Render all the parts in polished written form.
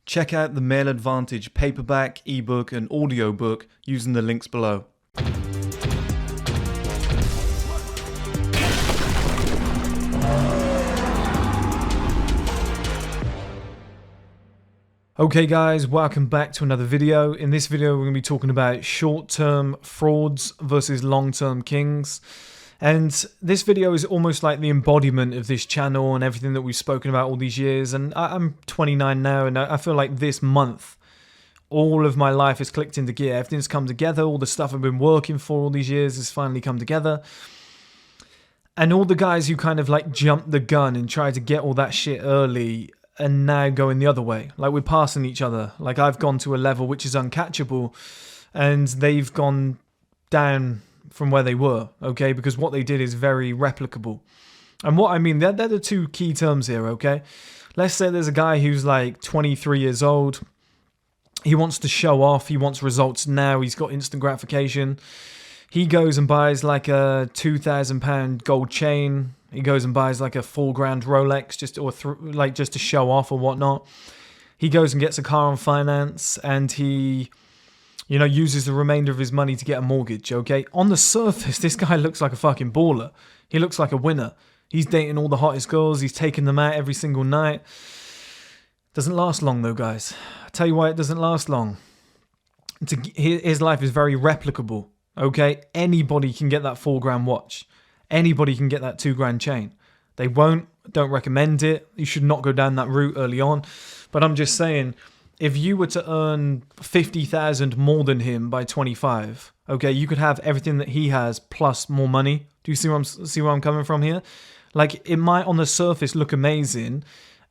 Check out the Male Advantage paperback, ebook, and audiobook using the links below. Okay guys, welcome back to another video. In this video we're going to be talking about short-term frauds versus long-term kings. And this video is almost like the embodiment of this channel and everything that we've spoken about all these years. And I'm 29 now, and I feel like this month all of my life has clicked into gear. Everything's come together. All the stuff I've been working for all these years has finally come together. And all the guys who kind of like jumped the gun and tried to get all that shit early and now going the other way. Like, we're passing each other. Like, I've gone to a level which is uncatchable and they've gone down from where they were, okay? Because what they did is very replicable. And what I mean, they're the two key terms here, okay? Let's say there's a guy who's like 23 years old. He wants to show off. He wants results now. He's got instant gratification. He goes and buys like a £2,000 gold chain. He goes and buys like a $4,000 Rolex just to show off or whatnot. He goes and gets a car on finance, and he, you know, uses the remainder of his money to get a mortgage, okay? On the surface, this guy looks like a fucking baller. He looks like a winner. He's dating all the hottest girls. He's taking them out every single night. Doesn't last long though, guys. I'll tell you why it doesn't last long. His life is very replicable, okay? Anybody can get that $4,000 watch. Anybody can get that $2,000 chain. They won't. Don't recommend it. You should not go down that route early on. But I'm just saying, if you were to earn 50,000 more than him by 25, okay, you could have everything that he has plus more money. Do you see where I'm coming from here? Like, it might on the surface look amazing,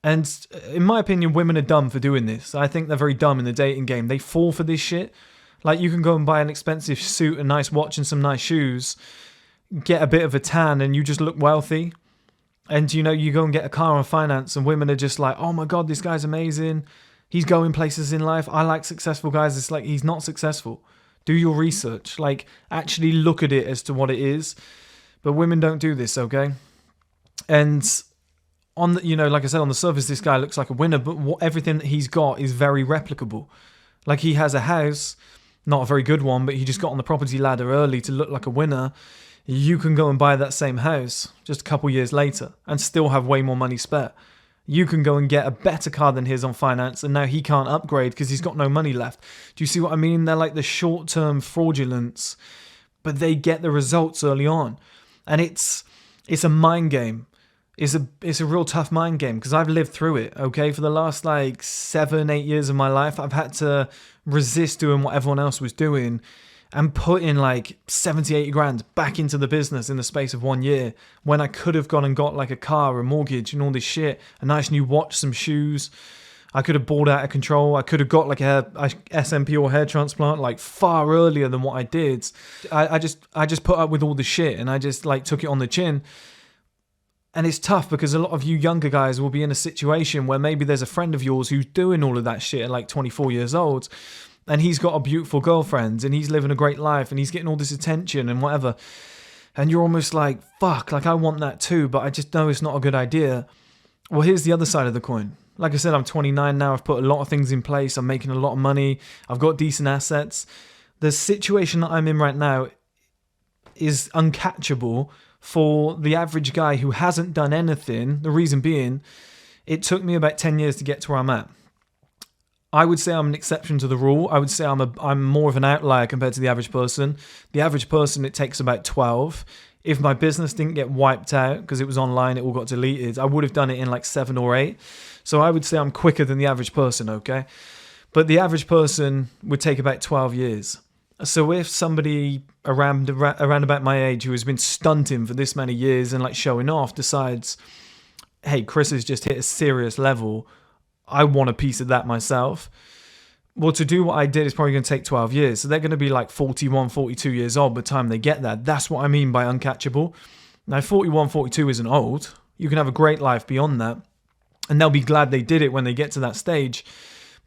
and in my opinion, women are dumb for doing this. I think they're very dumb in the dating game. They fall for this shit. Like, you can go and buy an expensive suit, a nice watch, and some nice shoes, get a bit of a tan, and you just look wealthy. And, you know, you go and get a car on finance, and women are just like, oh my God, this guy's amazing. He's going places in life. I like successful guys. It's like, he's not successful. Do your research. Like, actually look at it as to what it is. But women don't do this, okay? And on the, you know, like I said, on the surface, this guy looks like a winner, but everything that he's got is very replicable. Like, he has a house, not a very good one, but he just got on the property ladder early to look like a winner. You can go and buy that same house just a couple years later and still have way more money spare. You can go and get a better car than his on finance, and now he can't upgrade because he's got no money left. Do you see what I mean? They're like the short-term fraudulence, but they get the results early on. And it's a mind game. It's a real tough mind game because I've lived through it, okay? For the last like 7-8 years of my life, I've had to resist doing what everyone else was doing and put in like 70-80 grand back into the business in the space of 1 year, when I could have gone and got like a car, a mortgage and all this shit, a nice new watch, some shoes. I could have balled out of control. I could have got like a SMP or hair transplant like far earlier than what I did. I just put up with all the shit, and I just like took it on the chin. And it's tough because a lot of you younger guys will be in a situation where maybe there's a friend of yours who's doing all of that shit at like 24 years old, and he's got a beautiful girlfriend and he's living a great life and he's getting all this attention and whatever. And you're almost like, fuck, like I want that too, but I just know it's not a good idea. Well, here's the other side of the coin. Like I said, I'm 29 now. I've put a lot of things in place. I'm making a lot of money. I've got decent assets. The situation that I'm in right now is uncatchable for the average guy who hasn't done anything. The reason being, it took me about 10 years to get to where I'm at. I would say I'm an exception to the rule. I would say I'm more of an outlier compared to the average person. The average person, it takes about 12. If my business didn't get wiped out because it was online, it all got deleted, I would have done it in like 7 or 8. So I would say I'm quicker than the average person, okay? But the average person would take about 12 years. So if somebody around about my age who has been stunting for this many years and like showing off decides, hey, Chris has just hit a serious level, I want a piece of that myself. Well, to do what I did is probably going to take 12 years. So they're going to be like 41, 42 years old by the time they get there. That's what I mean by uncatchable. Now, 41, 42 isn't old. You can have a great life beyond that. And they'll be glad they did it when they get to that stage.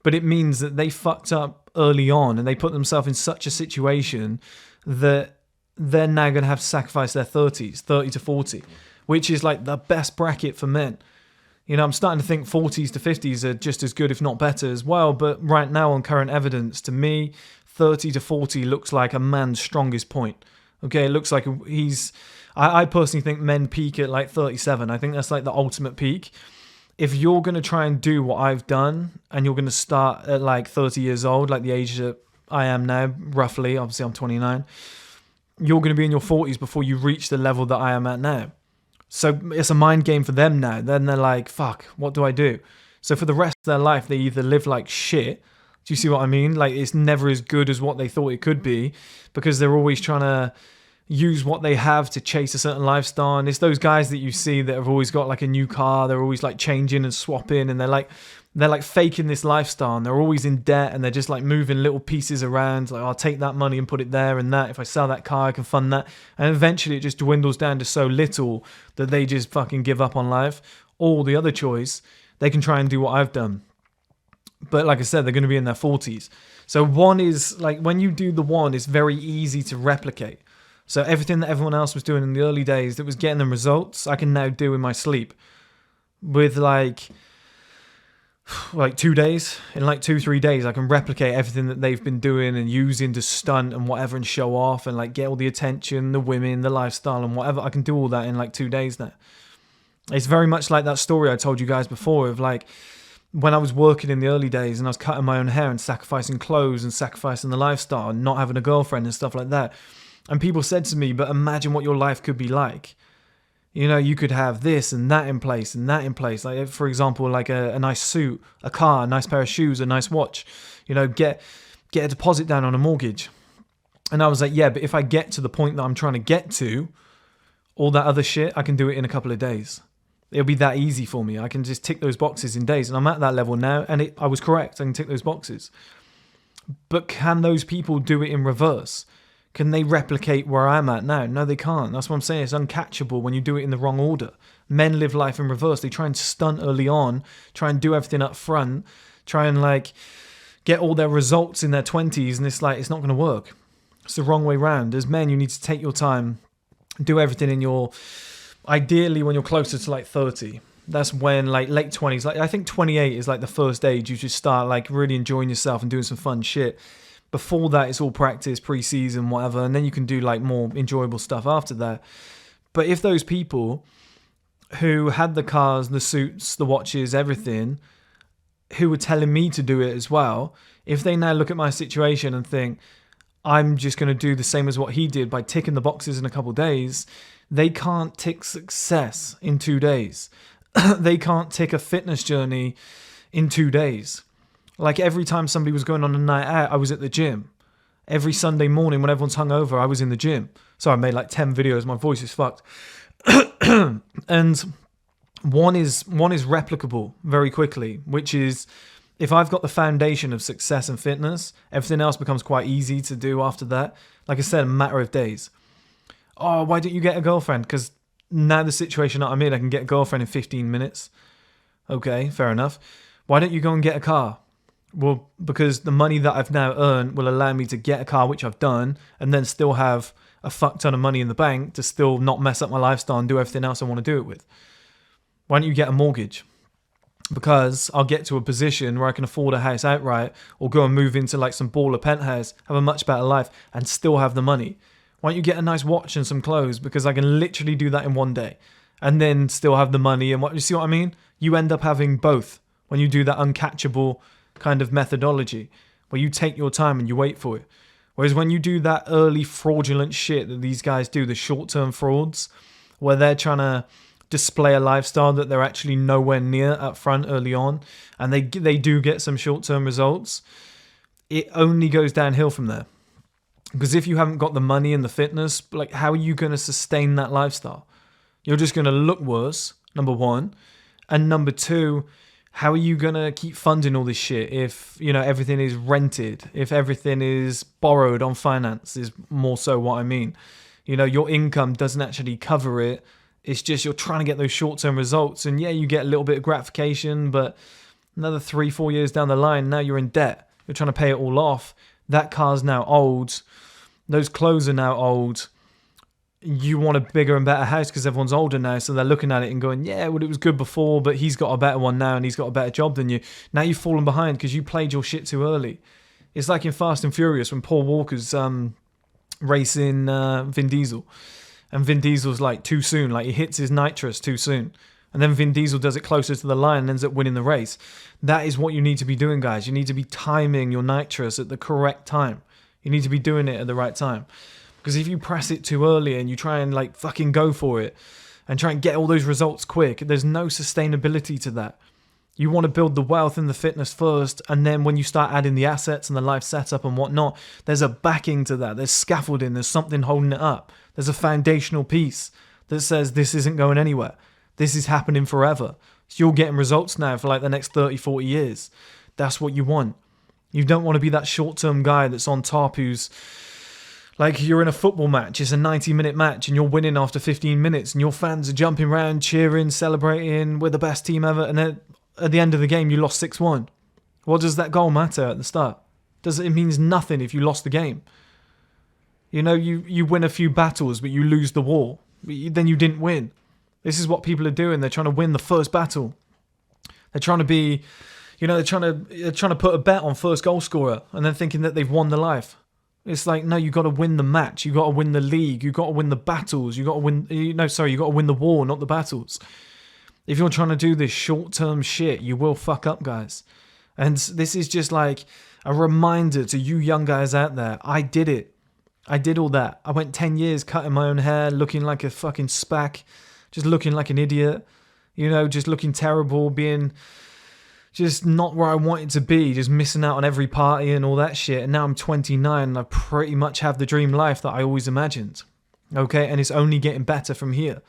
But it means that they fucked up early on and they put themselves in such a situation that they're now going to have to sacrifice their 30s, 30 to 40, which is like the best bracket for men. You know, I'm starting to think 40s to 50s are just as good, if not better as well. But right now, on current evidence, to me, 30 to 40 looks like a man's strongest point. Okay, it looks like he's... I personally think men peak at like 37. I think that's like the ultimate peak. If you're going to try and do what I've done, and you're going to start at like 30 years old, like the age that I am now, roughly, obviously I'm 29, you're going to be in your 40s before you reach the level that I am at now. So it's a mind game for them now. Then they're like, fuck, what do I do? So for the rest of their life, they either live like shit. Do you see what I mean? Like, it's never as good as what they thought it could be, because they're always trying to use what they have to chase a certain lifestyle. And it's those guys that you see that have always got like a new car. They're always like changing and swapping, and they're like faking this lifestyle, and they're always in debt, and they're just like moving little pieces around. Like, I'll take that money and put it there and that. If I sell that car, I can fund that. And eventually it just dwindles down to so little that they just fucking give up on life. Or the other choice, they can try and do what I've done. But like I said, they're going to be in their 40s. So one is like, when you do the one, it's very easy to replicate. So everything that everyone else was doing in the early days that was getting them results, I can now do in my sleep. With like 2 days, in like 2-3 days, I can replicate everything that they've been doing and using to stunt and whatever and show off and like get all the attention, the women, the lifestyle and whatever. I can do all that in like 2 days now. It's very much like that story I told you guys before of like when I was working in the early days and I was cutting my own hair and sacrificing clothes and sacrificing the lifestyle and not having a girlfriend and stuff like that. And people said to me, but imagine what your life could be like. You know, you could have this and that in place and that in place. Like, for example, like a nice suit, a car, a nice pair of shoes, a nice watch. You know, get a deposit down on a mortgage. And I was like, yeah, but if I get to the point that I'm trying to get to, all that other shit, I can do it in a couple of days. It'll be that easy for me. I can just tick those boxes in days. And I'm at that level now, and I was correct. I can tick those boxes. But can those people do it in reverse? Can they replicate where I'm at now? No, they can't. That's what I'm saying. It's uncatchable when you do it in the wrong order. Men live life in reverse. They try and stunt early on, try and do everything up front, try and like get all their results in their 20s, and it's like, it's not going to work. It's the wrong way round. As men, you need to take your time, do everything in your, ideally when you're closer to like 30. That's when like late 20s, like I think 28 is like the first age you should start like really enjoying yourself and doing some fun shit. Before that, it's all practice, pre-season, whatever, and then you can do like more enjoyable stuff after that. But if those people who had the cars, the suits, the watches, everything, who were telling me to do it as well, if they now look at my situation and think, I'm just going to do the same as what he did by ticking the boxes in a couple of days, they can't tick success in 2 days. They can't tick a fitness journey in 2 days. Like every time somebody was going on a night out, I was at the gym. Every Sunday morning when everyone's hungover, I was in the gym. So I made like 10 videos. My voice is fucked. And one is replicable very quickly, which is if I've got the foundation of success and fitness, everything else becomes quite easy to do after that. Like I said, a matter of days. Oh, why didn't you get a girlfriend? Because now the situation that I'm in, I can get a girlfriend in 15 minutes. Okay, fair enough. Why don't you go and get a car? Well, because the money that I've now earned will allow me to get a car, which I've done, and then still have a fuck ton of money in the bank to still not mess up my lifestyle and do everything else I want to do it with. Why don't you get a mortgage? Because I'll get to a position where I can afford a house outright or go and move into like some baller penthouse, have a much better life, and still have the money. Why don't you get a nice watch and some clothes? Because I can literally do that in 1 day and then still have the money. And you see what I mean? You end up having both when you do that uncatchable kind of methodology where you take your time and you wait for it. Whereas when you do that early fraudulent shit that these guys do, the short-term frauds, where they're trying to display a lifestyle that they're actually nowhere near up front early on, and they do get some short-term results, it only goes downhill from there. Because if you haven't got the money and the fitness, like how are you going to sustain that lifestyle? You're just going to look worse, number one. And number two, how are you going to keep funding all this shit if, you know, everything is rented, if everything is borrowed on finance is more so what I mean. You know, your income doesn't actually cover it. It's just you're trying to get those short-term results. And yeah, you get a little bit of gratification, but another 3-4 years down the line, now you're in debt. You're trying to pay it all off. That car's now old. Those clothes are now old. you want a bigger and better house because everyone's older now, so they're looking at it and going, yeah, well, it was good before, but he's got a better one now and he's got a better job than you. Now you've fallen behind because you played your shit too early. It's like in Fast and Furious when Paul Walker's racing Vin Diesel, and Vin Diesel's like too soon, like he hits his nitrous too soon, and then Vin Diesel does it closer to the line and ends up winning the race. That is what you need to be doing, guys. You need to be timing your nitrous at the correct time. You need to be doing it at the right time. Because if you press it too early and you try and like fucking go for it and try and get all those results quick, there's no sustainability to that. You want to build the wealth and the fitness first, and then when you start adding the assets and the life setup and whatnot, there's a backing to that. There's scaffolding. There's something holding it up. There's a foundational piece that says this isn't going anywhere. This is happening forever. So you're getting results now for like the next 30, 40 years. That's what you want. You don't want to be that short-term guy that's on top who's like, you're in a football match, it's a 90-minute match, and you're winning after 15 minutes, and your fans are jumping around, cheering, celebrating, we're the best team ever, and then at the end of the game, you lost 6-1. What does that goal matter at the start? It means nothing if you lost the game. You know, you win a few battles, but you lose the war. Then you didn't win. This is what people are doing. They're trying to win the first battle. They're trying to be, they're trying to put a bet on first goal scorer, and then thinking that they've won the life. It's like, no, you got to win the match. You got to win the league. You got to win the battles. You got to win. You got to win the war, not the battles. If you're trying to do this short-term shit, you will fuck up, guys. And this is just like a reminder to you young guys out there. I did it. I did all that. I went 10 years cutting my own hair, looking like a fucking spack, just looking like an idiot. Just looking terrible, being just not where I wanted to be, just missing out on every party and all that shit. And now I'm 29 and I pretty much have the dream life that I always imagined. Okay, and it's only getting better from here.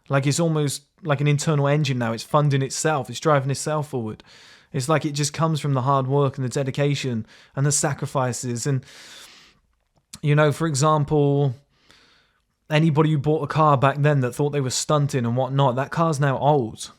Like, it's almost like an internal engine now. It's funding itself. It's driving itself forward. It's like it just comes from the hard work and the dedication and the sacrifices. And, for example, anybody who bought a car back then that thought they were stunting and whatnot, that car's now old.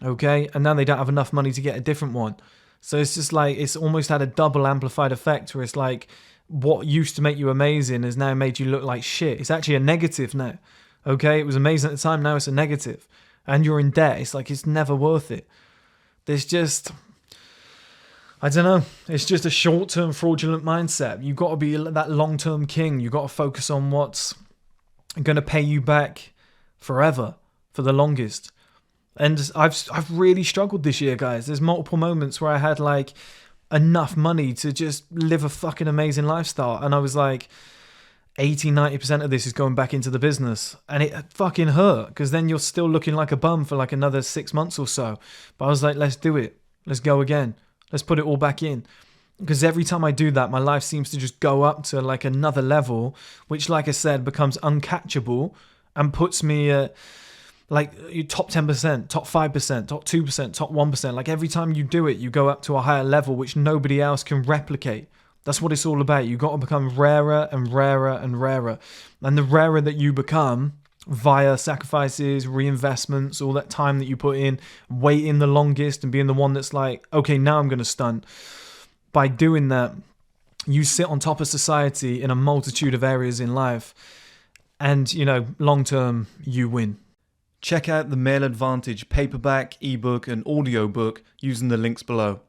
Okay, and now they don't have enough money to get a different one. So it's just like, it's almost had a double amplified effect where it's like what used to make you amazing has now made you look like shit. It's actually a negative now. Okay, it was amazing at the time, now it's a negative. And you're in debt. It's like, it's never worth it. There's just, I don't know, it's just a short-term fraudulent mindset. You've got to be that long-term king. You've got to focus on what's going to pay you back forever, for the longest. And I've really struggled this year, guys. There's multiple moments where I had like enough money to just live a fucking amazing lifestyle. And I was like, 80-90% of this is going back into the business. And it fucking hurt, because then you're still looking like a bum for like another 6 months or so. But I was like, let's do it. Let's go again. Let's put it all back in. Because every time I do that, my life seems to just go up to like another level, which, like I said, becomes uncatchable and puts me at like top 10%, top 5%, top 2%, top 1%. Like every time you do it, you go up to a higher level, which nobody else can replicate. That's what it's all about. You've got to become rarer and rarer and rarer. And the rarer that you become via sacrifices, reinvestments, all that time that you put in, waiting the longest and being the one that's like, okay, now I'm going to stunt. By doing that, you sit on top of society in a multitude of areas in life. And, long term, you win. Check out the Male Advantage paperback, ebook, and audiobook using the links below.